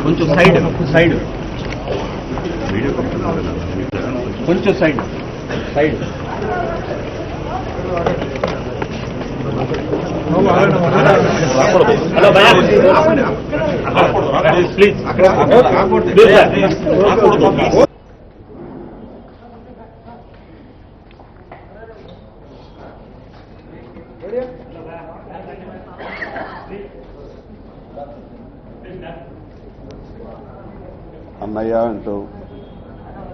కొంచెం side side కొంచెం side side hello please అన్నయ్య అంటూ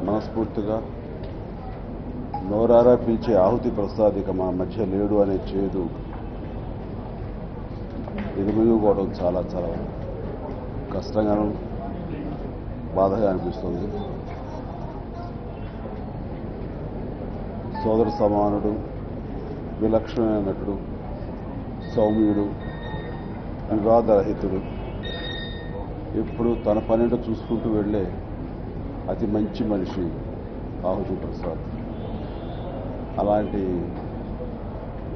మనస్ఫూర్తిగా నోరారా పిలిచే ఆహుతి ప్రసాద్ ఇక మన మధ్య లేడు అనే చేదు ఎదుగుకోవడం చాలా చాలా కష్టంగాను బాధగా అనిపిస్తుంది. సోదర సమానుడు, విలక్షణమైన నటుడు, సౌమ్యుడు, వివాదరహితుడు, ఎప్పుడు తన పనిలో చూసుకుంటూ వెళ్ళే అతి మంచి మనిషి ఆహుతి ప్రసాద్. అలాంటి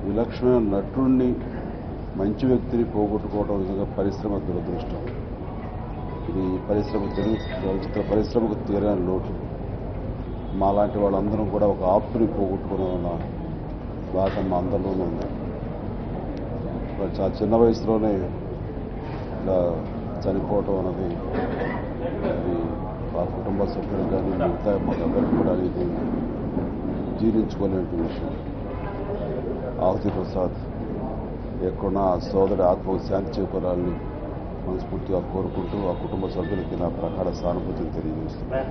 విలక్షణమైన నటుడిని, మంచి వ్యక్తిని పోగొట్టుకోవడం నిజంగా పరిశ్రమ దురదృష్టం. ఇది పరిశ్రమ తెలుగు చలనచిత్ర పరిశ్రమకు తీరని లోటు. మాలాంటి వాళ్ళందరం కూడా ఒక ఆప్తుని పోగొట్టుకున్న బాధ మా అందరిలోనూ ఉంది. చాలా చిన్న వయసులోనే ఇలా చనిపోవటం అన్నది అది ఆ కుటుంబ సభ్యులు కానీ మిగతా మాకందరికీ కూడా ఇది జీర్ణించుకోలేని విషయం. ఆహుతి ప్రసాద్ ఎక్కడున్నా సోదరి ఆత్మకు శాంతి చేకూరాలని మనస్ఫూర్తిగా కోరుకుంటూ ఆ కుటుంబ సభ్యులకి నా ప్రగాఢ సానుభూతిని తెలియజేస్తున్నాను.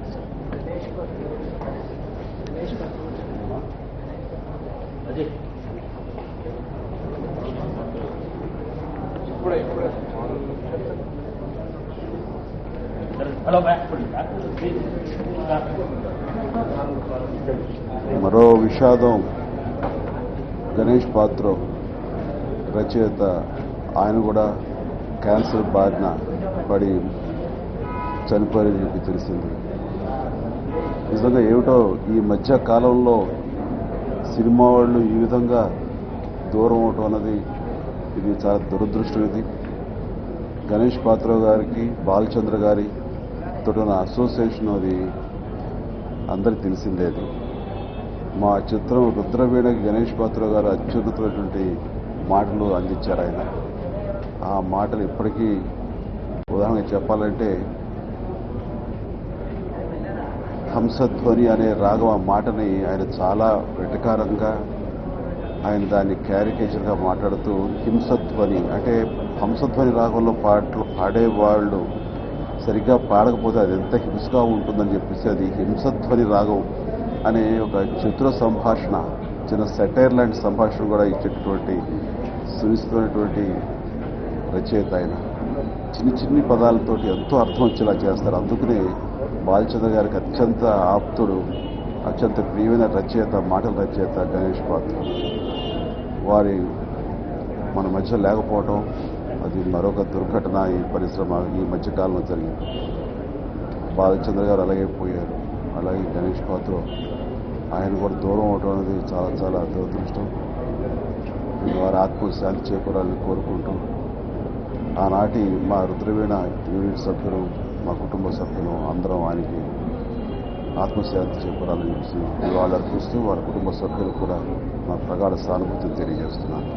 మరో విషాదం గణేష్ పాత్ర రచయిత. ఆయన కూడా క్యాన్సర్ బారిన పడి చనిపోయారని చెప్పి తెలిసింది. నిజంగా ఏమిటో ఈ మధ్య కాలంలో సినిమా వాళ్ళు ఈ విధంగా దూరం అవటం అన్నది ఇది చాలా దురదృష్టం. ఇది గణేష్ పాత్ర గారికి బాలచంద్ర గారి తోటి అసోసియేషన్ అది అందరికి తెలిసిందేది. మా చిత్రం రుద్రవీణకి గణేష్ పాత్ర గారు అత్యున్నతమైనటువంటి మాటలు అందించారు. ఆయన ఆ మాటలు ఇప్పటికీ ఉదాహరణకు చెప్పాలంటే హంసధ్వని అనే రాగం ఆ మాటని ఆయన చాలా వెటకారంగా ఆయన దాన్ని క్యారికేచర్గా మాట్లాడుతూ హింసధ్వని అంటే హంసధ్వని రాగంలో పాటలు పాడేవాళ్ళు సరిగ్గా పాడకపోతే అది ఎంత హింసగా ఉంటుందని చెప్పేసి అది హింసధ్వని రాగం అనే ఒక చతుర సంభాషణ, చిన్న సెటైర్ లాంటి సంభాషణ కూడా ఇచ్చేటటువంటి సునిశ్చితమైనటువంటి రచయిత. ఆయన చిన్ని చిన్ని పదాలతోటి ఎంతో అర్థం వచ్చేలా చేస్తారు. అందుకనే బాలచంద్ర గారికి అత్యంత ఆప్తుడు, అత్యంత ప్రియమైన రచయిత, మాటల రచయిత గణేష్ పాత్ర. వారి మన మధ్య లేకపోవటం అది మరొక దుర్ఘటన ఈ పరిశ్రమ ఈ మధ్యకాలంలో జరిగింది. బాలచంద్ర గారు అలాగే పోయారు, అలాగే గణేష్ పాత్ర ఆయన కూడా దూరం అవడం అనేది చాలా చాలా దురదృష్టం. వారి ఆత్మకు శాంతి చేకూరాలని కోరుకుంటూ ఆనాటి మా రుద్రవీణ యూనిట్ సభ్యులు, మా కుటుంబ సభ్యులు అందరం ఆయనకి ఆత్మశాంతి చేకూరాలని చెప్పి నివాళులు అర్పిస్తూ వారి కుటుంబ సభ్యులు కూడా మా ప్రగాఢ సానుభూతిని తెలియజేస్తున్నాను.